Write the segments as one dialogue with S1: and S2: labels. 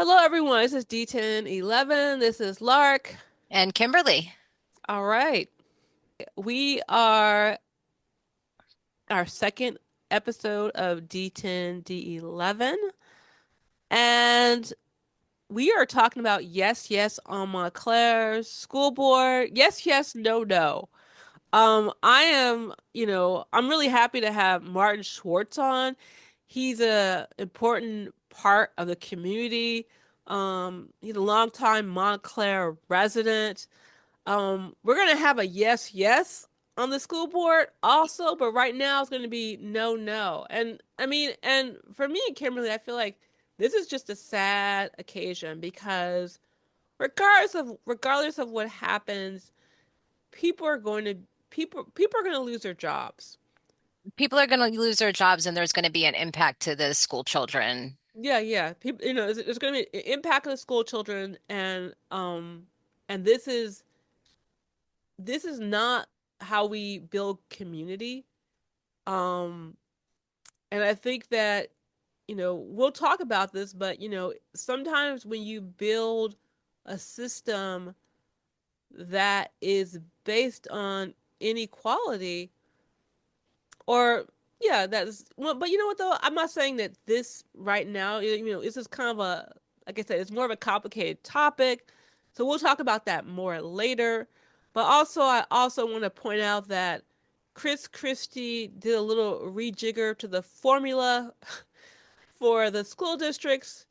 S1: Hello, everyone. This is D10 11. This is Lark.
S2: And Kimberly.
S1: All right. We are our second episode of D10 D11. And we are talking about yes, yes on Montclair school board. Yes, yes, no, no. I'm really happy to have Martin Schwartz on. He's a important part of the community. He's a longtime Montclair resident. We're gonna have a yes, yes on the school board also, but right now it's gonna be no, no. And for me and Kimberly, I feel like this is just a sad occasion because regardless of what happens, people are going to people are going to lose their jobs.
S2: People are going to lose their jobs and there's going to be an impact to the school children.
S1: Yeah, yeah. People, there's going to be an impact on the school children, and this is not how we build community. Um, and I think that we'll talk about this, but sometimes when you build a system that is based on inequality, or yeah, that's well, but you know what though? I'm not saying that this right now, this is kind of like I said, it's more of a complicated topic. So we'll talk about that more later. But also, I also want to point out that Chris Christie did a little rejigger to the formula for the school districts.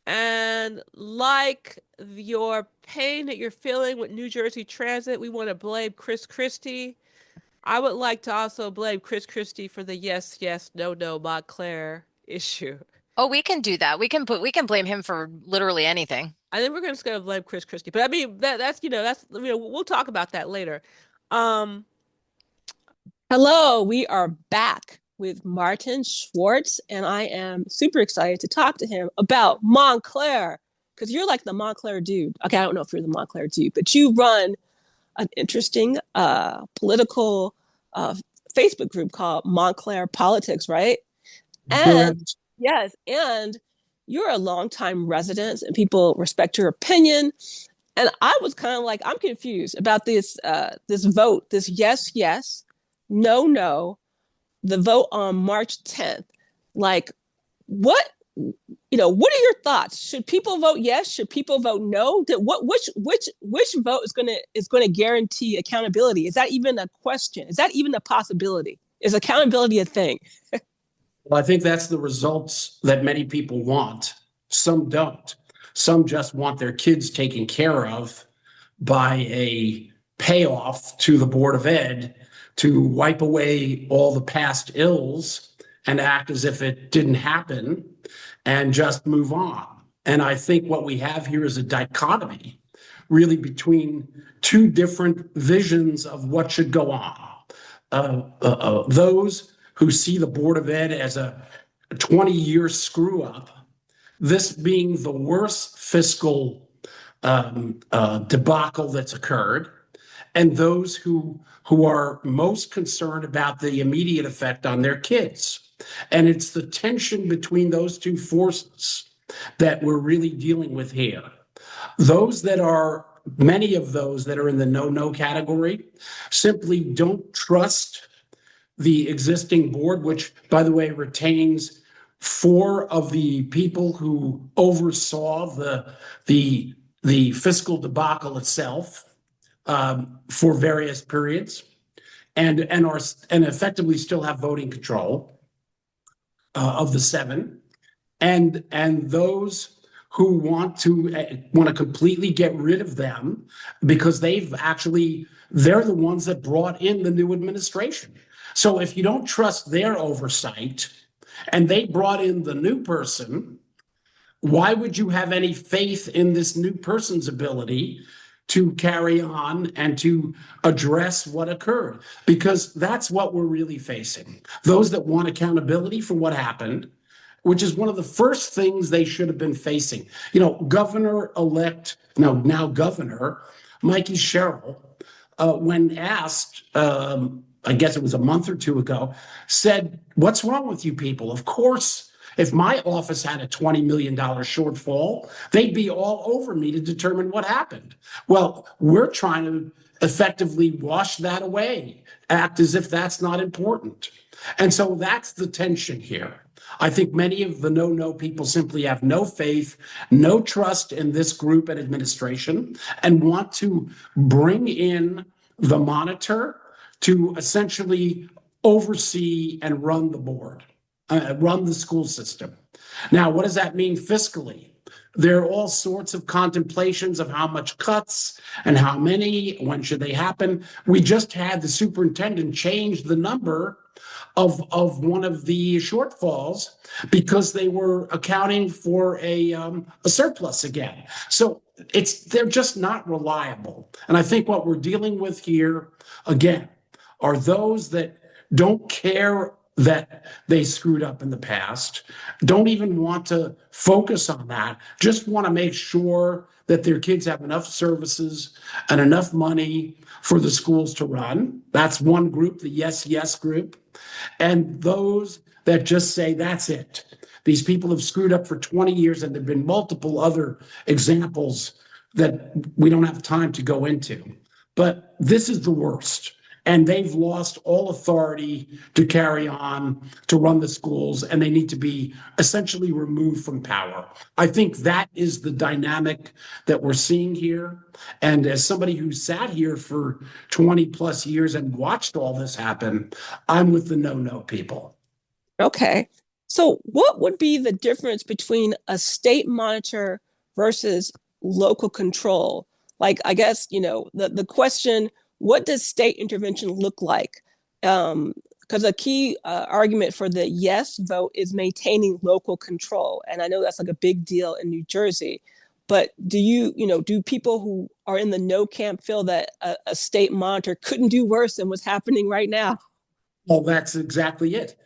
S1: And like your pain that you're feeling with New Jersey Transit, we want to blame Chris Christie. I would like to also blame Chris Christie for the yes, yes, no, no Montclair issue.
S2: Oh, we can do that. We can blame him for literally anything.
S1: I think we're just gonna blame Chris Christie, but I mean that's we'll talk about that later. Um, Hello, we are back with Martin Schwartz, and I am super excited to talk to him about Montclair because you're like the Montclair dude. Okay, I don't know if you're the Montclair dude, but you run an interesting political uh, Facebook group called Montclair Politics, right? And
S3: Correct.
S1: yes, and you're a longtime resident, and people respect your opinion. And I was kind of like, I'm confused about this vote, this yes, yes, no, no, the vote on March 10th. Like, what what are your thoughts? Should people vote yes? Should people vote no? Which vote is gonna guarantee accountability? Is that even a question? Is that even a possibility? Is accountability a thing?
S3: Well, I think that's the results that many people want. Some don't. Some just want their kids taken care of by a payoff to the Board of Ed to wipe away all the past ills and act as if it didn't happen and just move on. And I think what we have here is a dichotomy really between two different visions of what should go on. Those who see the Board of Ed as a 20-year screw up, this being the worst fiscal debacle that's occurred, and those who are most concerned about the immediate effect on their kids. And it's the tension between those two forces that we're really dealing with here. Many of those that are in the no category simply don't trust the existing board, which, by the way, retains four of the people who oversaw the fiscal debacle itself for various periods, and effectively still have voting control of the seven, and those who want to completely get rid of them because they're the ones that brought in the new administration. So if you don't trust their oversight and they brought in the new person, why would you have any faith in this new person's ability to carry on and to address what occurred? Because that's what we're really facing. Those that want accountability for what happened, which is one of the first things they should have been facing. Governor-elect, no, now Governor Mikey Sherrill, when asked, I guess it was a month or two ago, said, "What's wrong with you people? Of course, If my office had a $20 million shortfall, they'd be all over me to determine what happened. Well, we're trying to effectively wash that away, act as if that's not important. And so that's the tension here. I think many of the no people simply have no faith, no trust in this group and administration, and want to bring in the monitor to essentially oversee and run the board, run the school system. Now, what does that mean fiscally? There are all sorts of contemplations of how much cuts and how many, when should they happen. We just had the superintendent change the number of one of the shortfalls because they were accounting for a surplus again. So they're just not reliable. And I think what we're dealing with here, again, are those that don't care that they screwed up in the past, don't even want to focus on that, just want to make sure that their kids have enough services and enough money for the schools to run. That's one group, the yes group. And those that just say, that's it. These people have screwed up for 20 years, and there have been multiple other examples that we don't have time to go into. But this is the worst. And they've lost all authority to carry on, to run the schools, and they need to be essentially removed from power. I think that is the dynamic that we're seeing here. And as somebody who sat here for 20 plus years and watched all this happen, I'm with the no people.
S1: Okay. So what would be the difference between a state monitor versus local control? Like, I guess, the question, what does state intervention look like? Because a key argument for the yes vote is maintaining local control. And I know that's like a big deal in New Jersey. But do people who are in the no camp feel that a state monitor couldn't do worse than what's happening right now?
S3: Well, that's exactly it.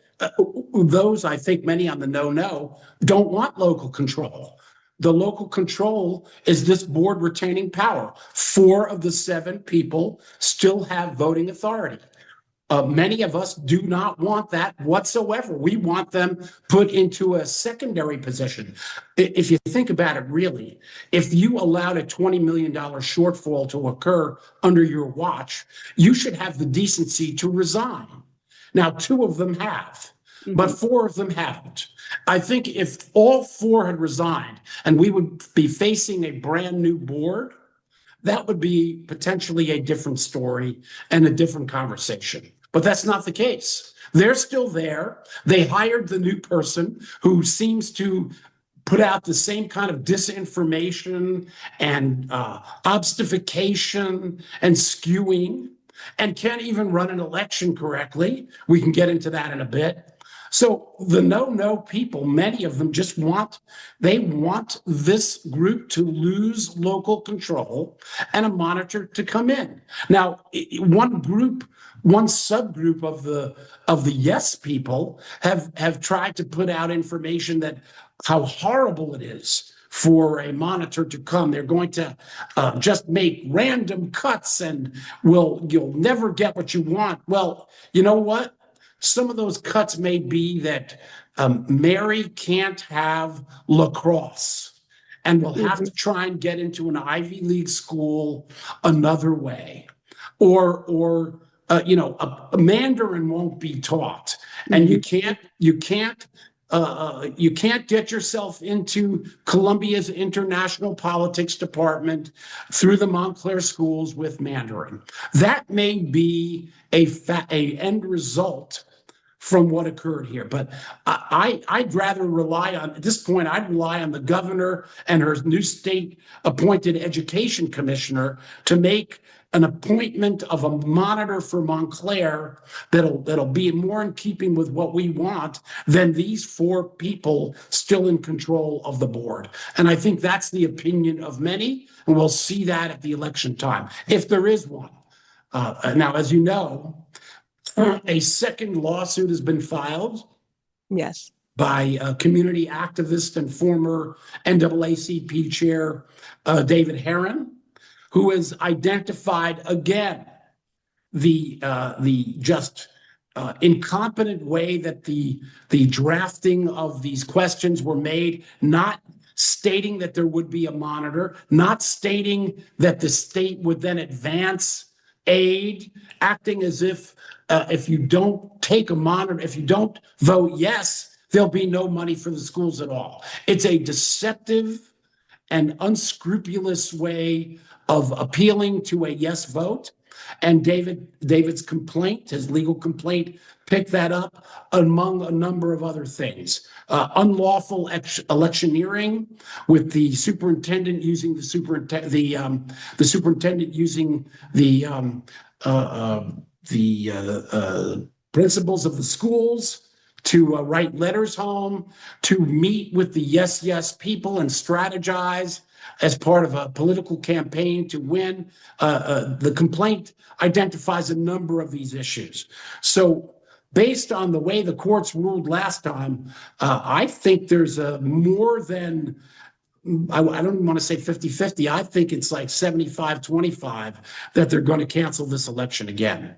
S3: Those, I think many on the no don't want local control. The local control is this board retaining power. 4 of the 7 people still have voting authority. Many of us do not want that whatsoever. We want them put into a secondary position. If you think about it, really, if you allowed a $20 million shortfall to occur under your watch, you should have the decency to resign. Now, 2 of them have, but 4 of them haven't. I think if all 4 had resigned and we would be facing a brand new board, that would be potentially a different story and a different conversation. But that's not the case. They're still there. They hired the new person who seems to put out the same kind of disinformation and obfuscation and skewing, and can't even run an election correctly. We can get into that in a bit. So the no people, many of them just want this group to lose local control and a monitor to come in. Now, one subgroup of the yes people have tried to put out information that how horrible it is for a monitor to come. They're going to just make random cuts and you'll never get what you want. Well, you know what? Some of those cuts may be that Mary can't have lacrosse and will have to try and get into an Ivy League school another way. Or a Mandarin won't be taught, and you can't get yourself into Columbia's international politics department through the Montclair schools with Mandarin. That may be a end result from what occurred here. But I'd rather rely on, at this point, I'd rely on the governor and her new state appointed education commissioner to make an appointment of a monitor for Montclair that'll be more in keeping with what we want than these 4 people still in control of the board. And I think that's the opinion of many, and we'll see that at the election time, if there is one. Now, as you know, a second lawsuit has been filed.
S1: Yes.
S3: By a community activist and former NAACP chair, David Herron, who has identified again the just incompetent way that the drafting of these questions were made, not stating that there would be a monitor, not stating that the state would then advance aid, acting as if you don't take a monitor, if you don't vote yes, there'll be no money for the schools at all. It's a deceptive and unscrupulous way of appealing to a yes vote. And David's complaint, his legal complaint, picked that up among a number of other things. Unlawful electioneering, with the superintendent using the superintendent using the principals of the schools to write letters home, to meet with the yes people and strategize as part of a political campaign to win. The complaint identifies a number of these issues. So based on the way the courts ruled last time, I think there's more than, I don't even want to say 50-50. I think it's like 75-25 that they're going to cancel this election again.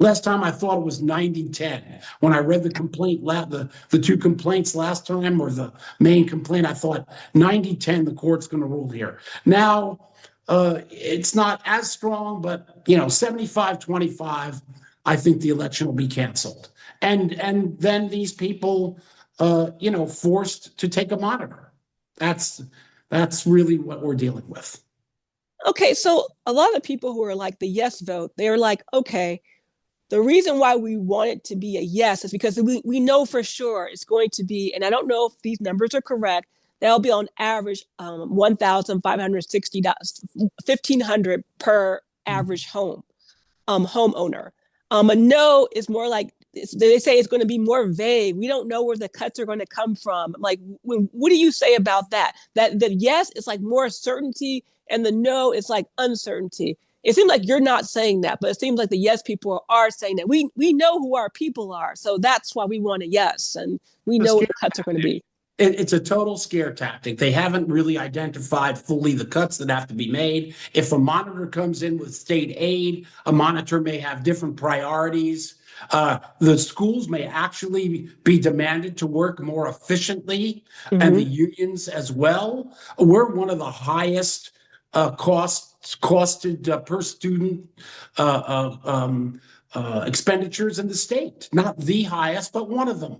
S3: Last time I thought it was 90-10. When I read the complaint, the two complaints last time, or the main complaint, I thought 90-10, the court's going to rule here. Now, it's not as strong, but 75-25, I think the election will be canceled. And then these people, forced to take a monitor. That's really what we're dealing with.
S4: Okay, so a lot of people who are like the yes vote, they're like, okay, the reason why we want it to be a yes is because we know for sure it's going to be, and I don't know if these numbers are correct, that'll be on average $1,560, $1,500 per average homeowner. A no is more like, they say it's going to be more vague. We don't know where the cuts are going to come from. Like, what do you say about that? That the yes is like more certainty, and the no is like uncertainty. It seems like you're not saying that, but it seems like the yes people are saying that. We know who our people are, so that's why we want a yes, and we know what the cuts are going to be.
S3: It's a total scare tactic. They haven't really identified fully the cuts that have to be made. If a monitor comes in with state aid, a monitor may have different priorities. The schools may actually be demanded to work more efficiently, and the unions as well. We're one of the highest costed per student expenditures in the state. Not the highest, but one of them.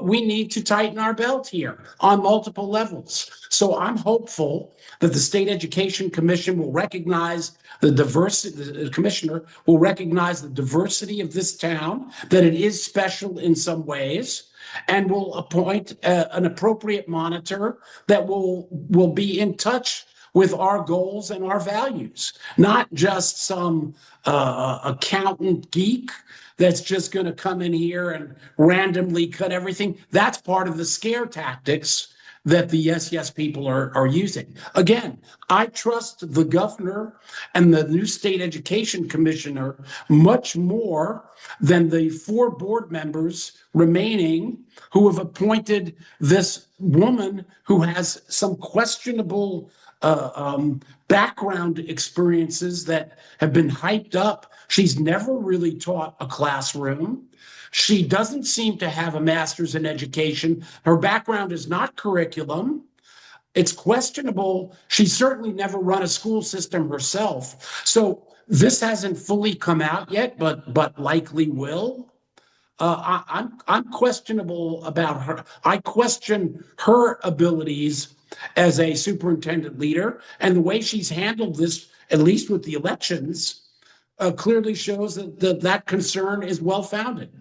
S3: We need to tighten our belt here on multiple levels. So I'm hopeful that the State Education Commission will recognize the diversity, the commissioner will recognize the diversity of this town, that it is special in some ways, and will appoint an appropriate monitor that will be in touch with our goals and our values, not just some accountant geek that's just going to come in here and randomly cut everything. That's part of the scare tactics that the yes people are using. Again, I trust the governor and the new state education commissioner much more than the 4 board members remaining who have appointed this woman who has some questionable background experiences that have been hyped up. She's never really taught a classroom. She doesn't seem to have a master's in education. Her background is not curriculum. It's questionable. She's certainly never run a school system herself. So this hasn't fully come out yet, but likely will. I'm questionable about her. I question her abilities as a superintendent leader, and the way she's handled this, at least with the elections, clearly shows that concern is well-founded.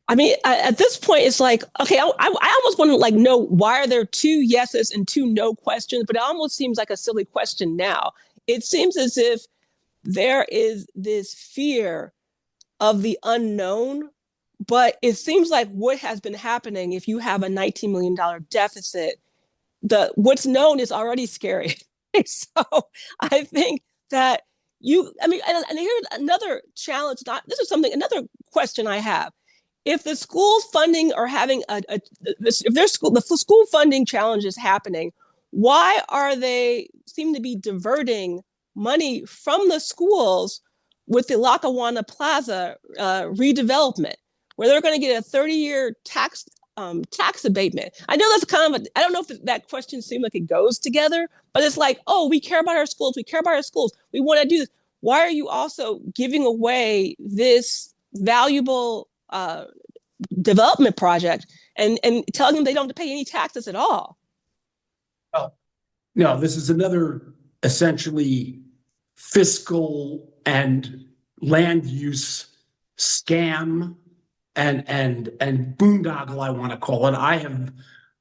S4: I mean, at this point, it's like, okay, I almost want to know why are there 2 yeses and 2 no questions, but it almost seems like a silly question now. It seems as if there is this fear of the unknown, but it seems like what has been happening, if you have a $19 million deficit, what's known is already scary. So I think that and here's another challenge. Another question I have. If the school funding are having the school funding challenge is happening, why are they seem to be diverting money from the schools with the Lackawanna Plaza redevelopment, where they're going to get a 30-year tax abatement. I know that's kind of I don't know if that question seems like it goes together, but it's like, oh, we care about our schools. We care about our schools. We want to do this. Why are you also giving away this valuable development project and telling them they don't have to pay any taxes at all?
S3: Oh, no, this is another essentially fiscal and land use scam and boondoggle, I want to call it.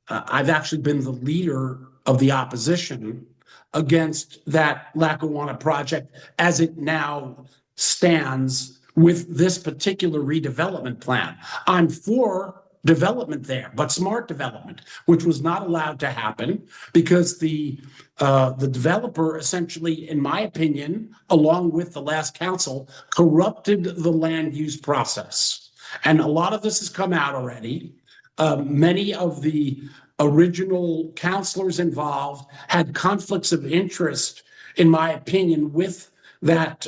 S3: I've actually been the leader of the opposition against that Lackawanna project as it now stands with this particular redevelopment plan. I'm for development there, but smart development, which was not allowed to happen because the developer essentially, in my opinion, along with the last council, corrupted the land use process. And a lot of this has come out already. Many of the original councilors involved had conflicts of interest, in my opinion, with that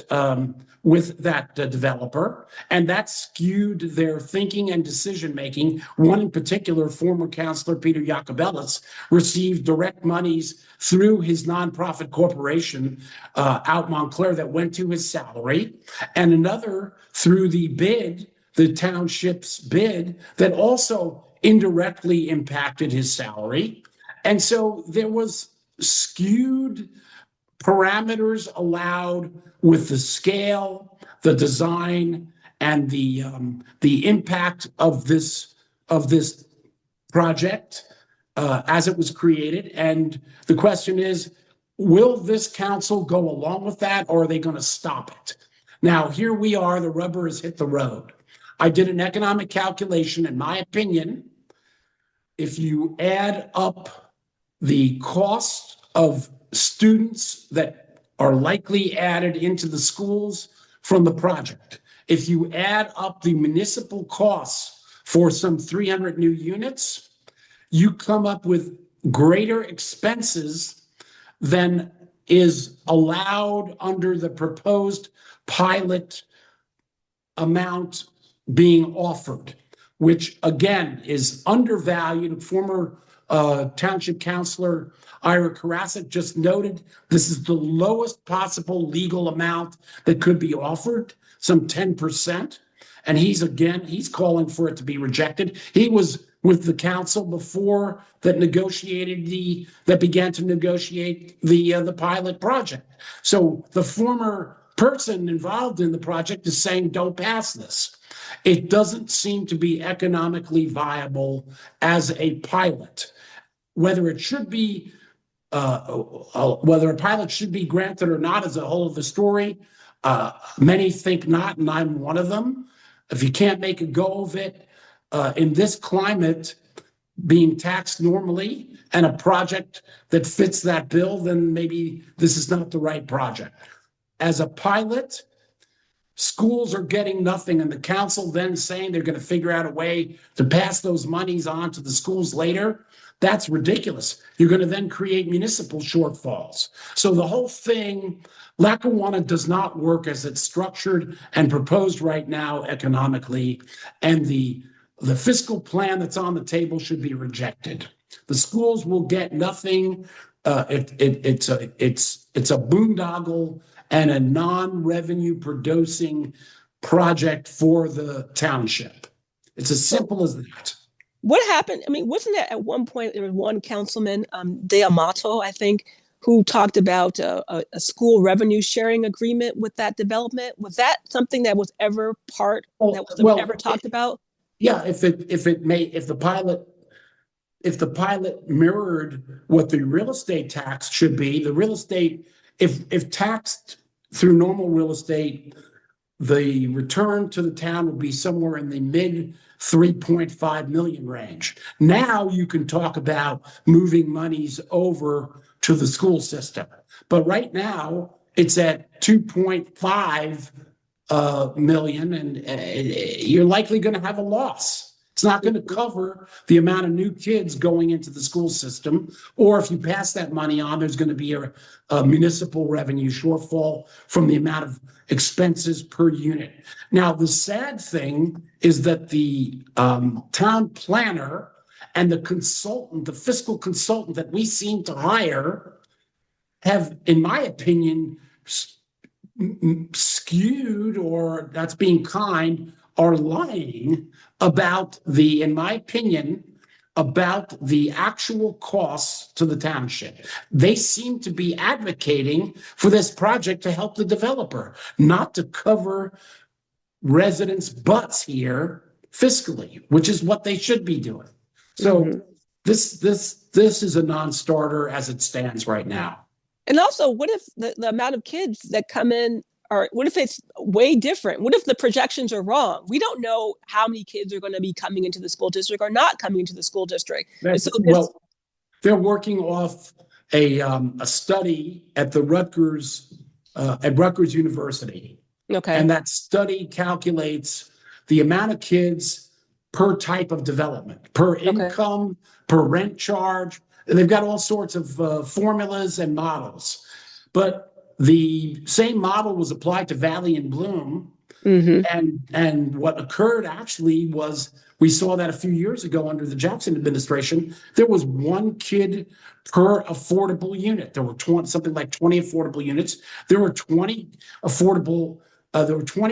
S3: developer, and that skewed their thinking and decision making. One in particular, former councilor Peter Jacobellis, received direct monies through his nonprofit corporation out Montclair that went to his salary, and another through the township's bid that also indirectly impacted his salary. And so there was skewed parameters allowed with the scale, the design, and the impact of this project as it was created. And the question is, will this council go along with that, or are they going to stop it? Now, here we are, the rubber has hit the road. I did an economic calculation. In my opinion, if you add up the cost of students that are likely added into the schools from the project, if you add up the municipal costs for some 300 new units, you come up with greater expenses than is allowed under the proposed pilot amount being offered, which again is undervalued. Former Township Councilor Ira Karasik just noted this is the lowest possible legal amount that could be offered, some 10%. And he's calling for it to be rejected. He was with the council before that began to negotiate the pilot project. So the former person involved in the project is saying, don't pass this. It doesn't seem to be economically viable as a pilot. Whether it should be, whether a pilot should be granted or not is a whole other story. Many think not, and I'm one of them. If you can't make a go of it in this climate, being taxed normally, and a project that fits that bill, then maybe this is not the right project. As a pilot, schools are getting nothing, and the council then saying they're going to figure out a way to pass those monies on to the schools later. That's ridiculous. You're going to then create municipal shortfalls. So the whole thing, Lackawanna does not work as it's structured and proposed right now economically, and the fiscal plan that's on the table should be rejected. The schools will get nothing. It's a boondoggle and a non-revenue producing project for the township. It's as simple as that.
S4: What happened? I mean, wasn't that at one point there was one councilman, D'Amato, I think, who talked about a school revenue sharing agreement with that development? Was that something that was ever ever talked about?
S3: Yeah, if the pilot mirrored what the real estate tax should be, the real estate, if taxed through normal real estate, the return to the town would be somewhere in the mid 3.5 million range. Now you can talk about moving monies over to the school system. But right now it's at 2.5 million, and you're likely going to have a loss. It's not going to cover the amount of new kids going into the school system. Or if you pass that money on, there's going to be a municipal revenue shortfall from the amount of expenses per unit. Now, the sad thing is that the town planner and the consultant, the fiscal consultant that we seem to hire, have, in my opinion, skewed, or that's being kind, are lying about the, in my opinion, about the actual costs to the township. They seem to be advocating for this project to help the developer, not to cover residents' butts here fiscally, which is what they should be doing. So this is a non-starter as it stands right now.
S4: And also, what if the amount of kids that come in are, what if it's way different? What if the projections are wrong? We don't know how many kids are going to be coming into the school district or not coming into the school district. So
S3: well, they're working off a study at the Rutgers University.
S4: Okay.
S3: And that study calculates the amount of kids per type of development, per income, per rent charge. They've got all sorts of formulas and models. But the same model was applied to Valley and Bloom. And what occurred actually was, we saw that a few years ago under the Jackson administration, there was one kid per affordable unit. There were something like 20 affordable units. There were 20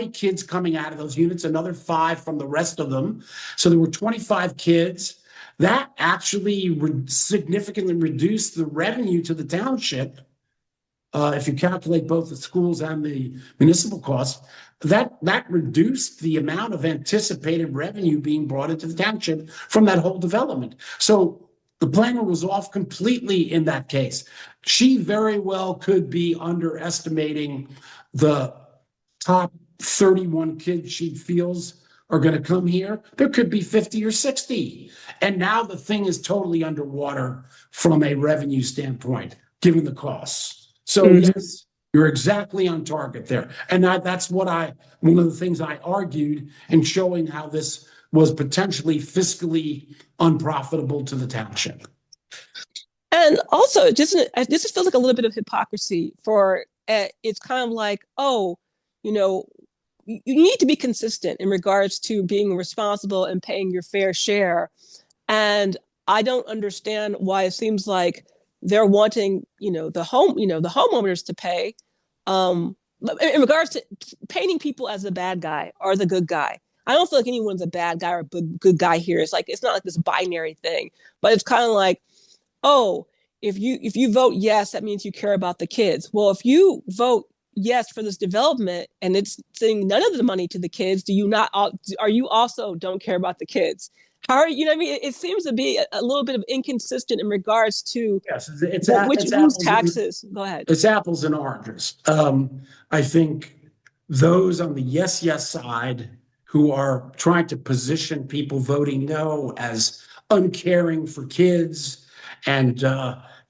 S3: kids coming out of those units, another 5 from the rest of them. So there were 25 kids. That actually significantly reduced the revenue to the township. If you calculate both the schools and the municipal costs, that reduced the amount of anticipated revenue being brought into the township from that whole development. So the planner was off completely in that case. She very well could be underestimating the top 31 kids she feels are going to come here. There could be 50 or 60. And now the thing is totally underwater from a revenue standpoint, given the costs. So yes, you're exactly on target there. And that's what one of the things I argued in showing how this was potentially fiscally unprofitable to the township.
S4: And also, this feels like a little bit of hypocrisy for, it's kind of like, oh, you need to be consistent in regards to being responsible and paying your fair share. And I don't understand why it seems like they're wanting, the homeowners to pay, in regards to painting people as the bad guy or the good guy. I don't feel like anyone's a bad guy or a good guy here. It's not like this binary thing, but it's kind of like, oh, if you vote yes, that means you care about the kids. Well, if you vote yes for this development and it's sending none of the money to the kids, are you also don't care about the kids? How are you? It seems to be a little bit of inconsistent in regards to whose taxes. Go ahead.
S3: It's apples and oranges. I think those on the yes side who are trying to position people voting no as uncaring for kids and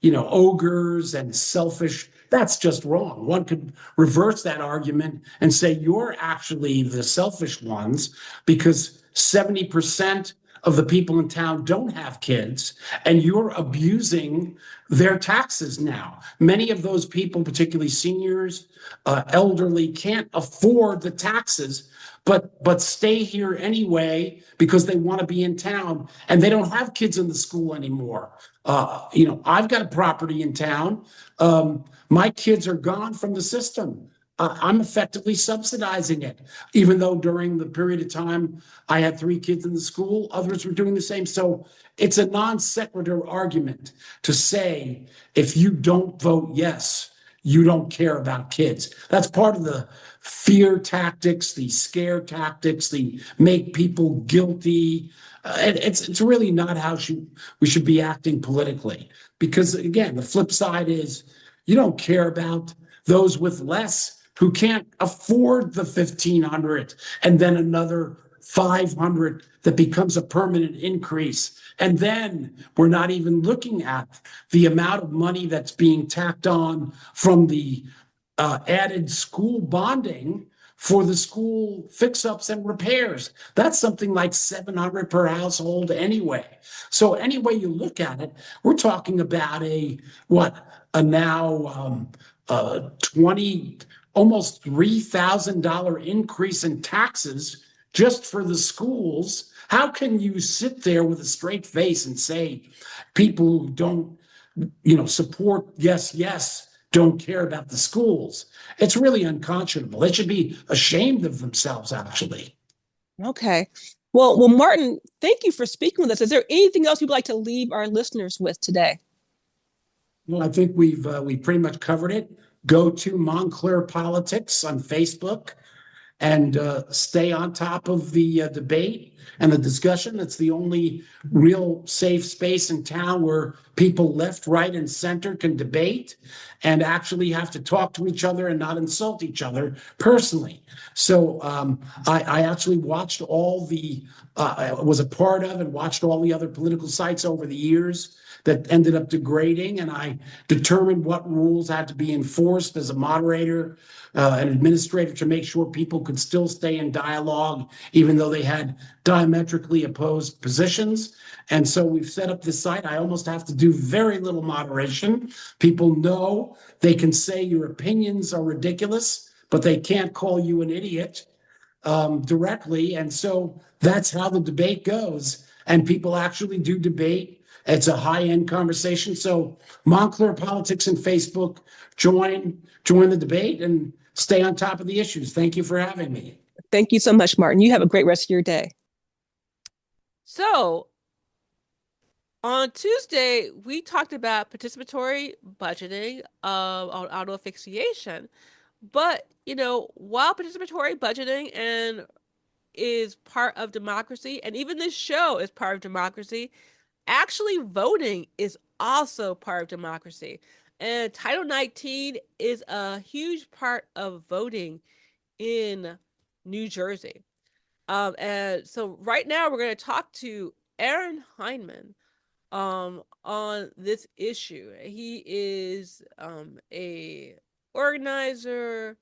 S3: ogres and selfish. That's just wrong. One could reverse that argument and say you're actually the selfish ones because 70% of the people in town don't have kids, and you're abusing their taxes now. Many of those people, particularly seniors, elderly, can't afford the taxes, but stay here anyway because they want to be in town, and they don't have kids in the school anymore. I've got a property in town. My kids are gone from the system. I'm effectively subsidizing it, even though during the period of time I had 3 kids in the school, others were doing the same. So it's a non sequitur argument to say, if you don't vote yes, you don't care about kids. That's part of the fear tactics, the scare tactics, the make people guilty. It's really not how we should be acting politically. Because again, the flip side is you don't care about those with less who can't afford the $1,500 and then another $500 that becomes a permanent increase. And then we're not even looking at the amount of money that's being tacked on from the added school bonding for the school fix-ups and repairs. That's something like $700 per household anyway. So any way you look at it, we're talking about a now 20, almost $3,000 increase in taxes just for the schools. How can you sit there with a straight face and say people who don't, support yes, don't care about the schools? It's really unconscionable. They should be ashamed of themselves, actually.
S4: Okay. Well, Martin, thank you for speaking with us. Is there anything else you'd like to leave our listeners with today?
S3: Well, I think we've pretty much covered it. Go to Montclair Politics on Facebook and stay on top of the debate and the discussion. It's the only real safe space in town where people left, right, and center can debate and actually have to talk to each other and not insult each other personally. So I actually watched was a part of and watched all the other political sites over the years that ended up degrading, and I determined what rules had to be enforced as a moderator, an administrator, to make sure people could still stay in dialogue, even though they had diametrically opposed positions. And so we've set up this site. I almost have to do very little moderation. People know they can say your opinions are ridiculous, but they can't call you an idiot directly. And so that's how the debate goes. And people actually do debate. It's a high-end conversation. So Montclair Politics and Facebook, join the debate and stay on top of the issues. Thank you for having me.
S4: Thank you so much, Martin. You have a great rest of your day.
S1: So on Tuesday, we talked about participatory budgeting on auto asphyxiation. But, while participatory budgeting is part of democracy, and even this show is part of democracy, actually voting is also part of democracy. And Title 19 is a huge part of voting in New Jersey. And so right now we're going to talk to Aaron Hyndman on this issue. He is a organizer,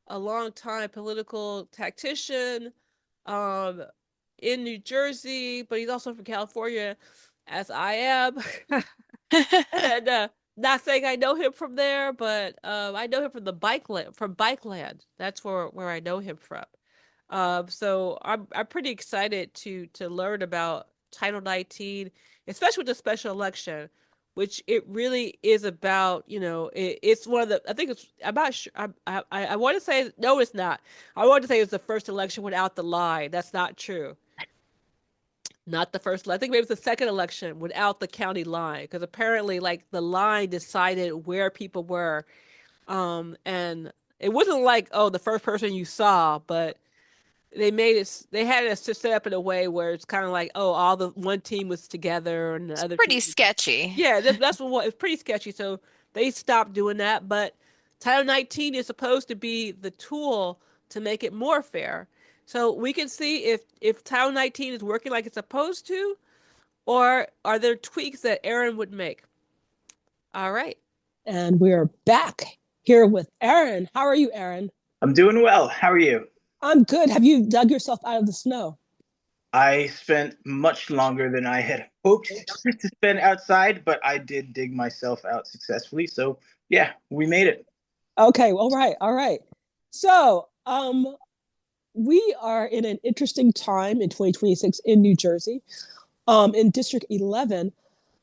S1: a longtime political tactician in New Jersey, but he's also from California, as I am. And not saying I know him from there, but I know him from Bikeland. That's where I know him from. So I'm pretty excited to learn about Title 19, especially with the special election, which it really is about. It's one of the. I think it's. I'm not sure. I want to say no, it's not. I want to say it's the first election without the lie. That's not true. Not the first. I think maybe it was the second election without the county line, because apparently, like, the line decided where people were, and it wasn't like, oh, the first person you saw, but they had it set up in a way where it's kind of like, oh, all the one team was together and the other
S2: Pretty
S1: team.
S2: sketchy.
S1: Yeah, that's what it's pretty sketchy. So they stopped doing that, but Title 19 is supposed to be the tool to make it more fair. So we can see if Title 19 is working like it's supposed to, or are there tweaks that Aaron would make? All right.
S4: And we're back here with Aaron. How are you, Aaron?
S5: I'm doing well. How are you?
S4: I'm good. Have you dug yourself out of the snow?
S5: I spent much longer than I had hoped to spend outside, but I did dig myself out successfully. So yeah, we made it.
S4: Okay. All right. So we are in an interesting time in 2026 in New Jersey. In District 11,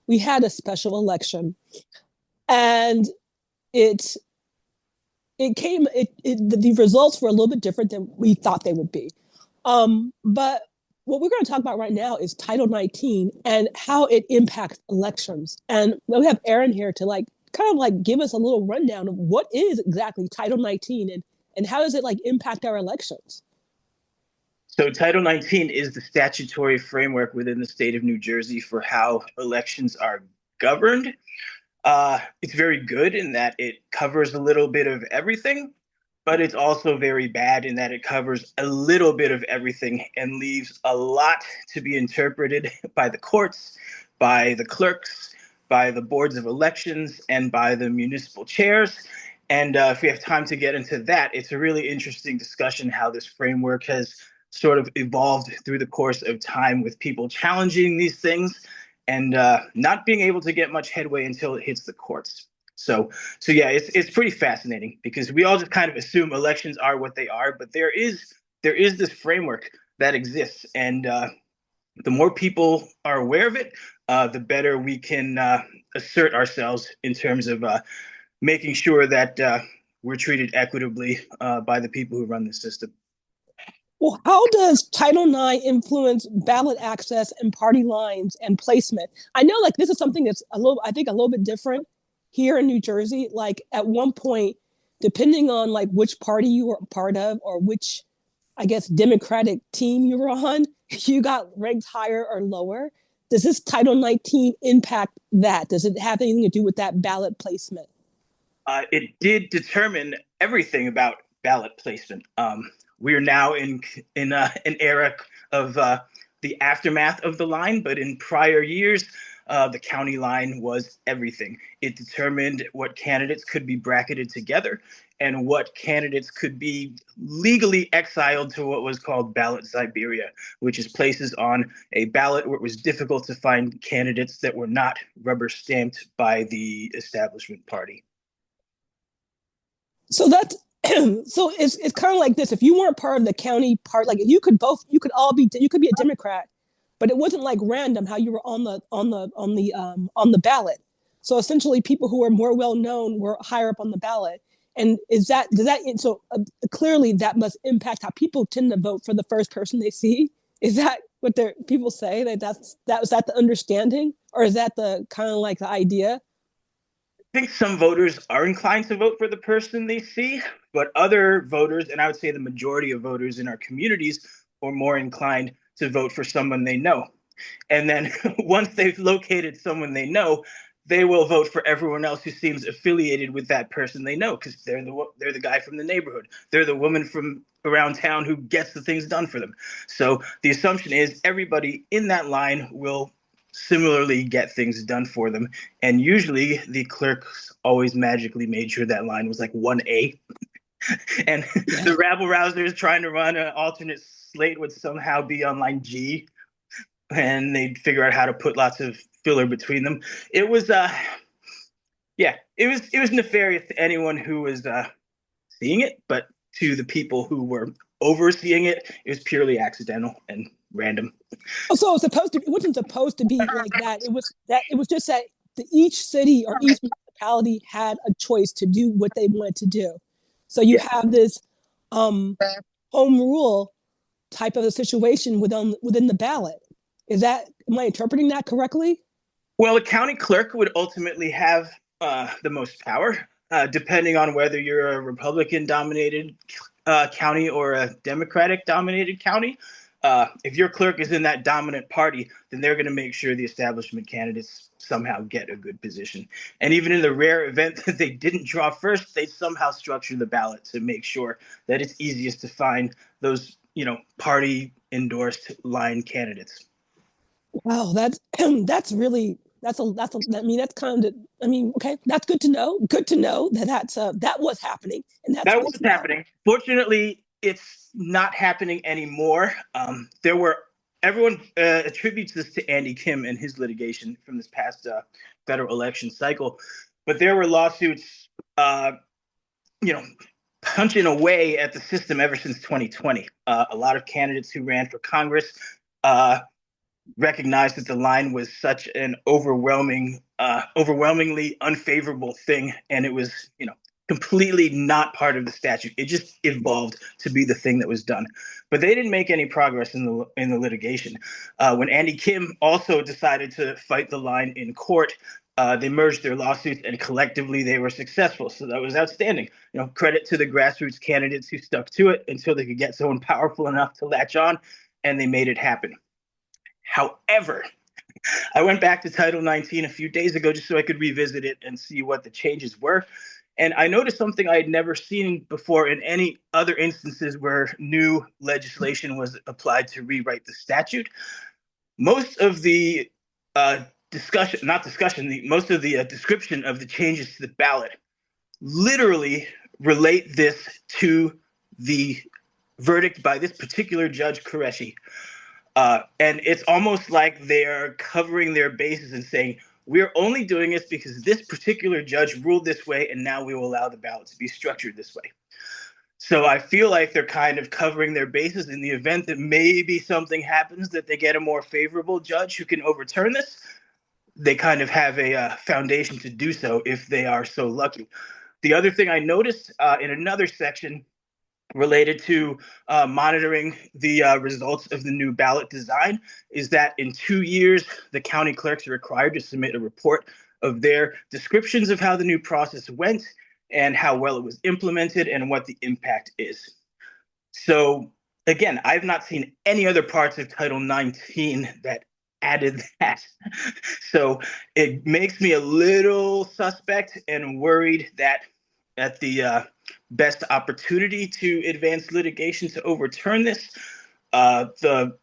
S4: we had a special election, and the results were a little bit different than we thought they would be. But what we're going to talk about right now is Title 19 and how it impacts elections. And we have Aaron here to give us a little rundown of what is exactly Title 19 and how does it impact our elections.
S5: So Title 19 is the statutory framework within the state of New Jersey for how elections are governed. It's very good in that it covers a little bit of everything, but it's also very bad in that it covers a little bit of everything and leaves a lot to be interpreted by the courts, by the clerks, by the boards of elections, and by the municipal chairs. And if we have time to get into that, it's a really interesting discussion how this framework has sort of evolved through the course of time with people challenging these things and not being able to get much headway until it hits the courts. So yeah, it's pretty fascinating because we all just kind of assume elections are what they are, but there is this framework that exists, and the more people are aware of it, the better we can assert ourselves in terms of making sure that we're treated equitably by the people who run the system.
S4: Well, how does Title IX influence ballot access and party lines and placement? I know, like, this is something that's a little bit different here in New Jersey. Like, at one point, depending on like which party you were a part of or which, I guess, Democratic team you were on, you got ranked higher or lower. Does this Title 19 impact that? Does it have anything to do with that ballot placement?
S5: It did determine everything about ballot placement. We are now in an era of the aftermath of the line, but in prior years, the county line was everything. It determined what candidates could be bracketed together and what candidates could be legally exiled to what was called ballot Siberia, which is places on a ballot where it was difficult to find candidates that were not rubber stamped by the establishment party.
S4: So that's so it's kind of like this. If you weren't part of the county part, like you could be a Democrat, but it wasn't like random how you were on the ballot. So essentially, people who are more well known were higher up on the ballot. And clearly that must impact how people tend to vote for the first person they see. Is that what people say was that the understanding, or is that the kind of like the idea?
S5: I think some voters are inclined to vote for the person they see, but other voters, and I would say the majority of voters in our communities, are more inclined to vote for someone they know. And then once they've located someone they know, they will vote for everyone else who seems affiliated with that person they know, because they're the guy from the neighborhood. They're the woman from around town who gets the things done for them. So the assumption is everybody in that line will similarly get things done for them. And usually the clerks always magically made sure that line was like 1A. And the rabble rousers trying to run an alternate slate would somehow be on line G. And they'd figure out how to put lots of filler between them. It was it was nefarious to anyone who was seeing it, but to the people who were overseeing it, it was purely accidental and random.
S4: So it wasn't supposed to be like that. It was just that each city or each municipality had a choice to do what they wanted to do. So you have this home rule type of a situation within the ballot. Am I interpreting that correctly?
S5: Well, the county clerk would ultimately have the most power, depending on whether you're a Republican-dominated county or a Democratic-dominated county. If your clerk is in that dominant party, then they're going to make sure the establishment candidates somehow get a good position. And even in the rare event that they didn't draw first, they somehow structure the ballot to make sure that it's easiest to find those, party-endorsed line candidates.
S4: Wow, that's kind of, okay, that's good to know. Good to know that was happening. And
S5: that was happening. Fortunately, it's not happening anymore. Everyone attributes this to Andy Kim and his litigation from this past federal election cycle, but there were lawsuits, punching away at the system ever since 2020. A lot of candidates who ran for Congress recognized that the line was such an overwhelmingly unfavorable thing, and it was, completely not part of the statute. It just evolved to be the thing that was done. But they didn't make any progress in the litigation. When Andy Kim also decided to fight the line in court, they merged their lawsuits, and collectively they were successful. So that was outstanding. Credit to the grassroots candidates who stuck to it until they could get someone powerful enough to latch on, and they made it happen. However, I went back to Title 19 a few days ago just so I could revisit it and see what the changes were. And I noticed something I had never seen before in any other instances where new legislation was applied to rewrite the statute. Most of the description of the changes to the ballot literally relate this to the verdict by this particular Judge Qureshi. And it's almost like they're covering their bases and saying, we're only doing this because this particular judge ruled this way, and now we will allow the ballot to be structured this way. So I feel like they're kind of covering their bases in the event that maybe something happens, that they get a more favorable judge who can overturn this. They kind of have a foundation to do so if they are so lucky. The other thing I noticed in another section related to monitoring the results of the new ballot design is that in 2 years, the county clerks are required to submit a report of their descriptions of how the new process went and how well it was implemented and what the impact is. So again, I've not seen any other parts of Title 19 that added that. So it makes me a little suspect and worried that at the best opportunity to advance litigation to overturn this, the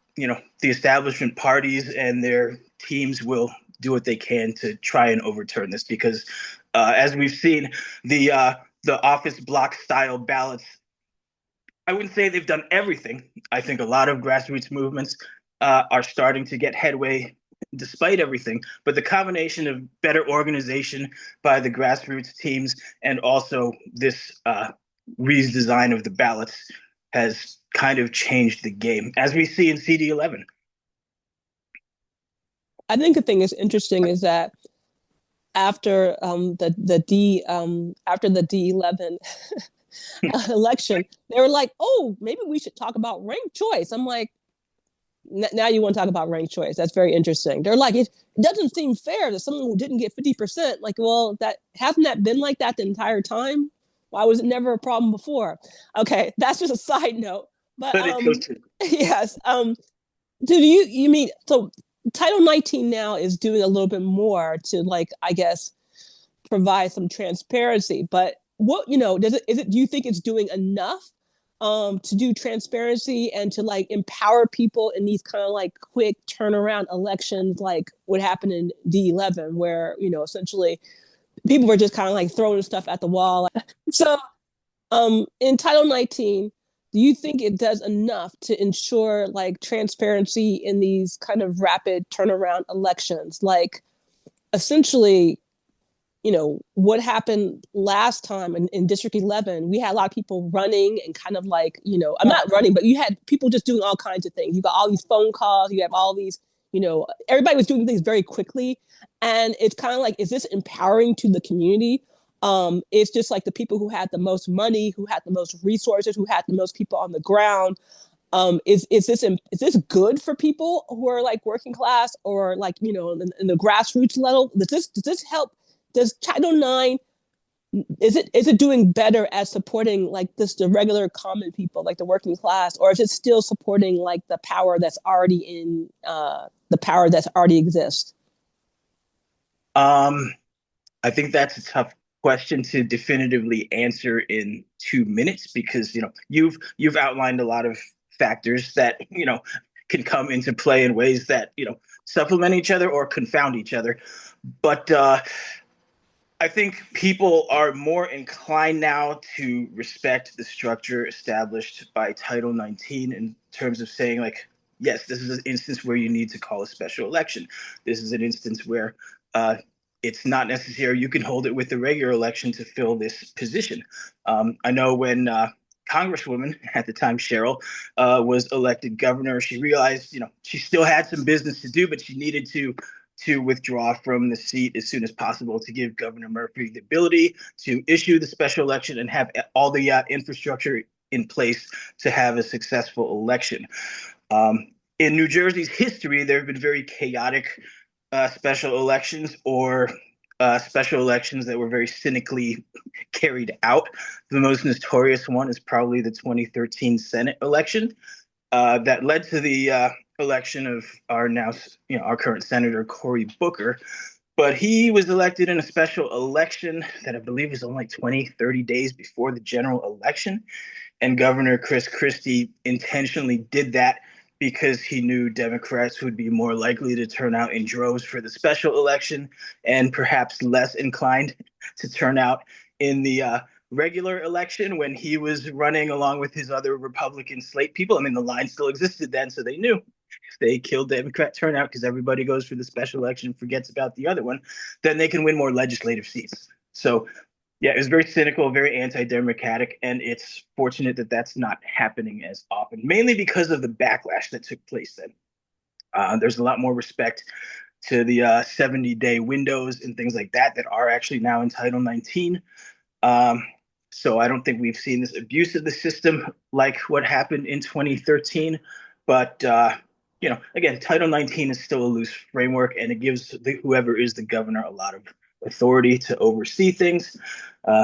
S5: establishment parties and their teams will do what they can to try and overturn this, because as we've seen, the office block style ballots, I wouldn't say they've done everything. I think a lot of grassroots movements are starting to get headway despite everything, but the combination of better organization by the grassroots teams and also this redesign of the ballots has kind of changed the game, as we see in CD11.
S4: I think the thing is interesting is that after the D11 election, they were like, "Oh, maybe we should talk about ranked choice." I'm like, now you want to talk about ranked choice? That's very interesting. They're like, it doesn't seem fair that someone who didn't get 50%. Like, well, that hasn't that been like that the entire time? Why was it never a problem before? Okay, that's just a side note. But yes, do you mean so? Title 19 now is doing a little bit more to, like, I guess, provide some transparency. But what, do you think it's doing enough to do transparency and to, like, empower people in these kind of, like, quick turnaround elections, like what happened in D11, where, essentially people were just kind of like throwing stuff at the wall. So in Title 19, do you think it does enough to ensure, like, transparency in these kind of rapid turnaround elections? Like, essentially, what happened last time in District 11, we had a lot of people running and kind of like, I'm not running, but you had people just doing all kinds of things. You got all these phone calls, you have all these, everybody was doing things very quickly. And it's kind of like, is this empowering to the community? It's just like the people who had the most money, who had the most resources, who had the most people on the ground. Is this good for people who are, like, working class or, like, in the grassroots level? Does this help? Does Title 9, is it doing better at supporting, like, the regular common people, like the working class, or is it still supporting, like, the power that's already exists?
S5: I think that's a tough question to definitively answer in 2 minutes, because you've outlined a lot of factors that can come into play in ways that supplement each other or confound each other. But I think people are more inclined now to respect the structure established by Title 19 in terms of saying, like, yes, this is an instance where you need to call a special election. This is an instance where it's not necessary. You can hold it with the regular election to fill this position. I know when Congresswoman at the time, Cheryl, was elected governor, she realized, she still had some business to do, but she needed to withdraw from the seat as soon as possible to give Governor Murphy the ability to issue the special election and have all the infrastructure in place to have a successful election. In New Jersey's history, there have been very chaotic special elections, or special elections that were very cynically carried out. The most notorious one is probably the 2013 Senate election that led to the election of our current Senator Cory Booker. But he was elected in a special election that I believe was only 30 days before the general election. And Governor Chris Christie intentionally did that because he knew Democrats would be more likely to turn out in droves for the special election and perhaps less inclined to turn out in the regular election when he was running along with his other Republican slate people. I mean, the line still existed then, so they knew if they killed Democrat turnout because everybody goes for the special election, forgets about the other one, then they can win more legislative seats. So, yeah, it was very cynical, very anti-democratic, and it's fortunate that that's not happening as often, mainly because of the backlash that took place then. There's a lot more respect to the 70-day windows and things like that are actually now in Title 19. So I don't think we've seen this abuse of the system like what happened in 2013. But, again, Title 19 is still a loose framework, and it gives whoever is the governor a lot of authority to oversee things.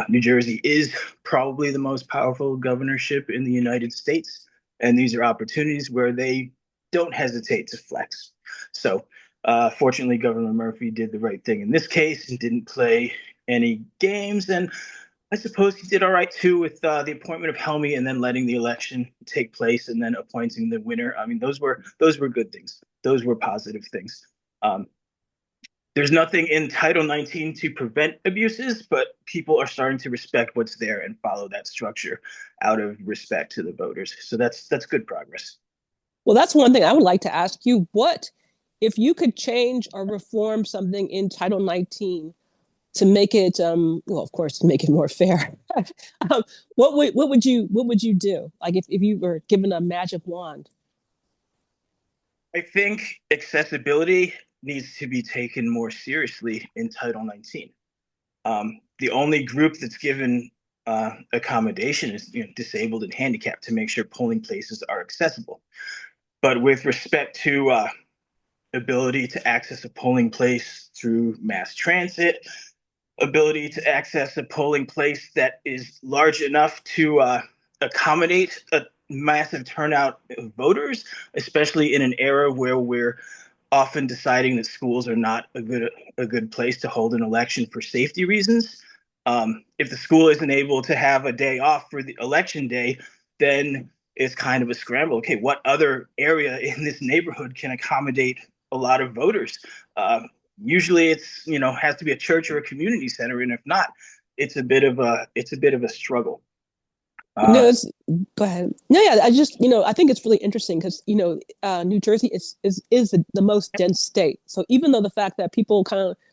S5: New Jersey is probably the most powerful governorship in the United States, and these are opportunities where they don't hesitate to flex. So fortunately, Governor Murphy did the right thing in this case and didn't play any games. And I suppose he did all right, too, with the appointment of Helmy and then letting the election take place and then appointing the winner. I mean, those were good things. Those were positive things. There's nothing in Title 19 to prevent abuses, but people are starting to respect what's there and follow that structure out of respect to the voters. So that's good progress.
S4: Well, that's one thing I would like to ask you. What if you could change or reform something in Title 19 to make it, of course, to make it more fair? What would you do? Like if you were given a magic wand?
S5: I think accessibility needs to be taken more seriously in Title 19. The only group that's given accommodation is disabled and handicapped to make sure polling places are accessible. But with respect to ability to access a polling place through mass transit, ability to access a polling place that is large enough to accommodate a massive turnout of voters, especially in an era where we're often deciding that schools are not a good place to hold an election for safety reasons. If the school isn't able to have a day off for the election day, then it's kind of a scramble. Okay, what other area in this neighborhood can accommodate a lot of voters? Usually it's has to be a church or a community center, and if not, it's a bit of a struggle.
S4: Go ahead. No, yeah, I think it's really interesting because New Jersey is the most dense state. So even though the fact that people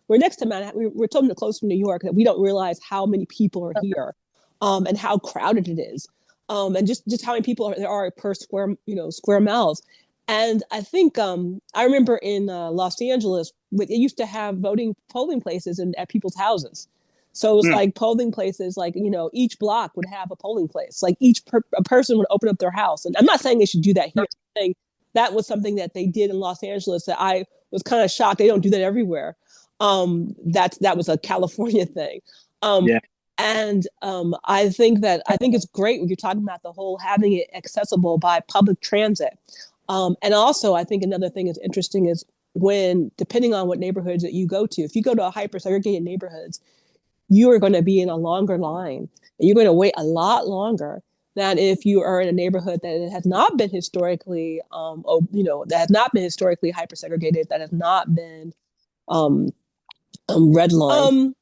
S4: we're next to Manhattan, we're told close to New York, that we don't realize how many people are here, and how crowded it is, and just how many people there are per square miles. And I think I remember in Los Angeles, it used to have polling places at people's houses. So it was like polling places, like, each block would have a polling place. Like a person would open up their house. And I'm not saying they should do that here. I'm saying that was something that they did in Los Angeles that I was kind of shocked. They don't do that everywhere. That was a California thing.
S5: Yeah.
S4: And I think it's great when you're talking about the whole having it accessible by public transit. And also, I think another thing that's interesting is depending on what neighborhoods that you go to, if you go to a hyper-segregated neighborhoods, you are going to be in a longer line. You're going to wait a lot longer than if you are in a neighborhood that has not been historically, that has not been historically hyper-segregated, that has not been redlined.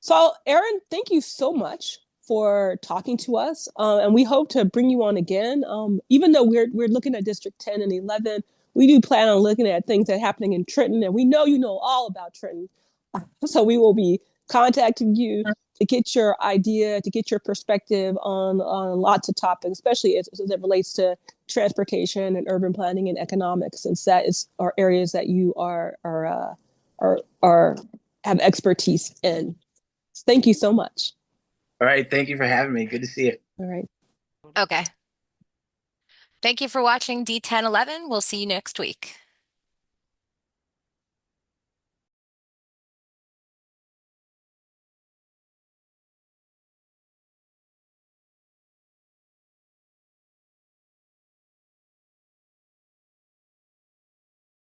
S4: So, Aaron, thank you so much for talking to us, and we hope to bring you on again. Even though we're looking at District 10 and 11, we do plan on looking at things that are happening in Trenton, and we know you know all about Trenton, so we will be contacting you to get your idea, to get your perspective on lots of topics, especially as it relates to transportation and urban planning and economics, since that are areas that you have expertise in. Thank you so much.
S5: All right. Thank you for having me. Good to see you.
S4: All right.
S2: Okay. Thank you for watching D1011. We'll see you next week.